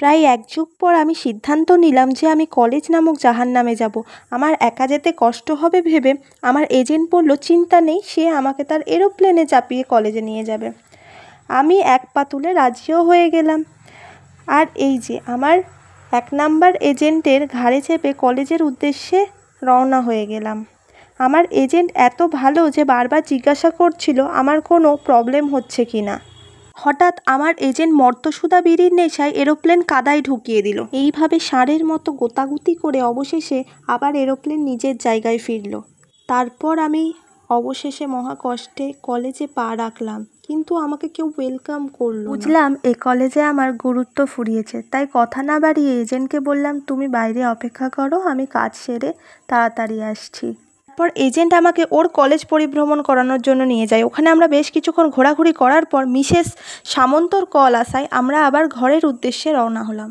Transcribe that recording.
প্রায় এক যুগ পর আমি সিদ্ধান্ত নিলাম যে আমি কলেজ নামক জাহান্নামে যাব। আমার একা যেতে কষ্ট হবে ভেবে আমার এজেন্ট বলল, চিন্তা নেই, সে আমাকে তার এরোপ্লেনে চাপিয়ে কলেজে নিয়ে যাবে। আমি এক পা তুলে রাজিও হয়ে গেলাম। আর এই যে আমার 1 নাম্বার এজেন্টের ঘাড়ে চেপে কলেজের উদ্দেশ্যে রওনা হয়ে গেলাম। আমার এজেন্ট এত ভালো যে বারবার জিজ্ঞাসা করছিল আমার কোনো প্রবলেম হচ্ছে কি না। হঠাৎ আমার এজেন্ট মর্তসুধা বিড়ির নেশায় এরোপ্লেন কাদায় ঢুকিয়ে দিল। এইভাবে ষাঁড়ের মতো গোতাগুতি করে অবশেষে আবার এরোপ্লেন নিজের জায়গায় ফিরল। তারপর আমি অবশেষে মহা কষ্টে কলেজে পা রাখলাম, কিন্তু আমাকে কেউ ওয়েলকাম করলো না। বুঝলাম এই কলেজে আমার গুরুত্ব ফুরিয়েছে, তাই কথা না বাড়িয়ে এজেন্টকে বললাম, তুমি বাইরে অপেক্ষা করো, আমি কাজ সেরে তাড়াতাড়ি আসছি। তারপর এজেন্ট আমাকে ওর কলেজ পরিভ্রমণ করানোর জন্য নিয়ে যায়। ওখানে আমরা বেশ কিছুক্ষণ ঘোরাঘুরি করার পর মিসেস সামন্তর কল আসায় আমরা আবার ঘরের উদ্দেশ্যে রওনা হলাম।